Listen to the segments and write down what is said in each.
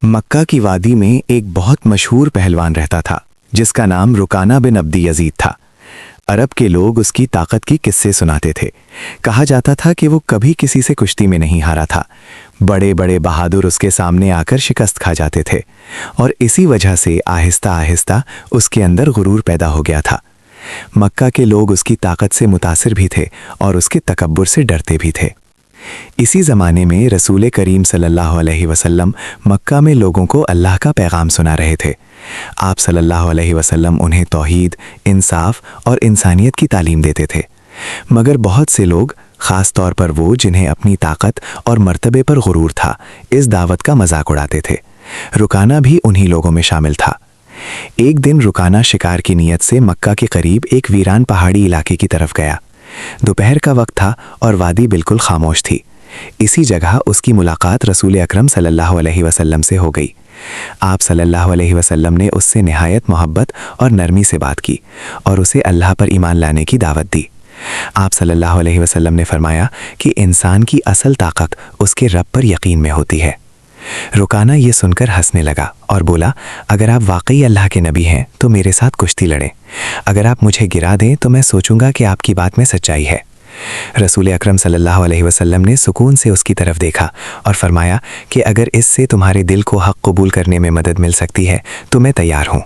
मक्का की वादी में एक बहुत मशहूर पहलवान रहता था जिसका नाम रुकाना बिन अब्दी यजीद था। अरब के लोग उसकी ताकत की किस्से सुनाते थे। कहा जाता था कि वो कभी किसी से कुश्ती में नहीं हारा था। बड़े बड़े बहादुर उसके सामने आकर शिकस्त खा जाते थे और इसी वजह से आहिस्ता आहिस्ता उसके अंदर गुरूर पैदा हो गया था। मक्का के लोग उसकी ताकत से मुतासिर भी थे और उसके तकब्बुर से डरते भी थे। इसी ज़माने में रसूल करीम सल्लल्लाहु अलैहि वसल्लम मक्का में लोगों को अल्लाह का पैगाम सुना रहे थे। आप सल्लल्लाहु अलैहि वसल्लम उन्हें तौहीद, इंसाफ और इंसानियत की तालीम देते थे। मगर बहुत से लोग, ख़ास तौर पर वो जिन्हें अपनी ताकत और मर्तबे पर गुरूर था, इस दावत का मजाक उड़ाते थे। रुकाना भी उन्हीं लोगों में शामिल था। एक दिन रुकाना शिकार की नीयत से मक्का के करीब एक वीरान पहाड़ी इलाके की तरफ गया। दोपहर का वक्त था और वादी बिल्कुल खामोश थी। इसी जगह उसकी मुलाकात रसूल अकरम सल्लल्लाहु अलैहि वसल्लम से हो गई। आप सल्लल्लाहु अलैहि वसल्लम ने उससे निहायत मोहब्बत और नरमी से बात की और उसे अल्लाह पर ईमान लाने की दावत दी। आप सल्लल्लाहु अलैहि वसल्लम ने फरमाया कि इंसान की असल ताकत उसके रब पर यकीन में होती है। रुकाना ये सुनकर हंसने लगा और बोला, अगर आप वाकई अल्लाह के नबी हैं तो मेरे साथ कुश्ती लड़ें। अगर आप मुझे गिरा दें तो मैं सोचूंगा कि आपकी बात में सच्चाई है। रसूल अकरम सल्लल्लाहु अलैहि वसल्लम ने सुकून से उसकी तरफ देखा और फरमाया कि अगर इससे तुम्हारे दिल को हक़ कबूल करने में मदद मिल सकती है तो मैं तैयार हूँ।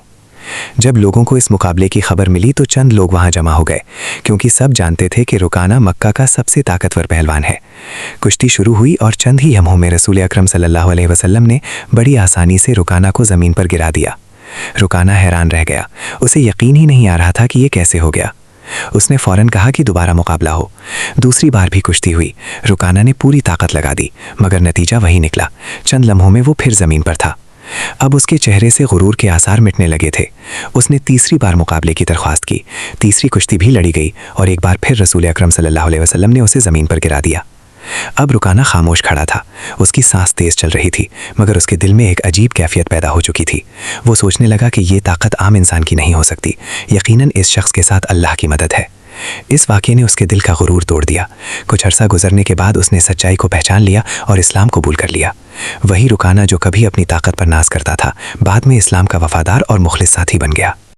जब लोगों को इस मुकाबले की खबर मिली तो चंद लोग वहां जमा हो गए, क्योंकि सब जानते थे कि रुकाना मक्का का सबसे ताकतवर पहलवान है। कुश्ती शुरू हुई और चंद ही लम्हों में रसूल अकरम सल्लल्लाहु अलैहि वसल्लम ने बड़ी आसानी से रुकाना को ज़मीन पर गिरा दिया। रुकाना हैरान रह गया। उसे यकीन ही नहीं आ रहा था कि ये कैसे हो गया। उसने फ़ौरन कहा कि दोबारा मुकाबला हो। दूसरी बार भी कुश्ती हुई। रुकाना ने पूरी ताकत लगा दी, मगर नतीजा वही निकला। चंद लम्हों में वो फिर ज़मीन पर था। अब उसके चेहरे से गुरूर के आसार मिटने लगे थे। उसने तीसरी बार मुकाबले की दरख्वास्त की। तीसरी कुश्ती भी लड़ी गई और एक बार फिर रसूल अकरम सल्लल्लाहु अलैहि वसल्लम ने उसे ज़मीन पर गिरा दिया। अब रुकाना खामोश खड़ा था। उसकी सांस तेज चल रही थी, मगर उसके दिल में एक अजीब कैफियत पैदा हो चुकी थी। वो सोचने लगा कि ये ताकत आम इंसान की नहीं हो सकती। यकीनन इस शख्स के साथ अल्लाह की मदद है। इस वाक़े ने उसके दिल का गुरूर तोड़ दिया। कुछ अरसा गुजरने के बाद उसने सच्चाई को पहचान लिया और इस्लाम कबूल कर लिया। वही रुकाना जो कभी अपनी ताकत पर नाज करता था, बाद में इस्लाम का वफादार और मुखलिस साथी बन गया।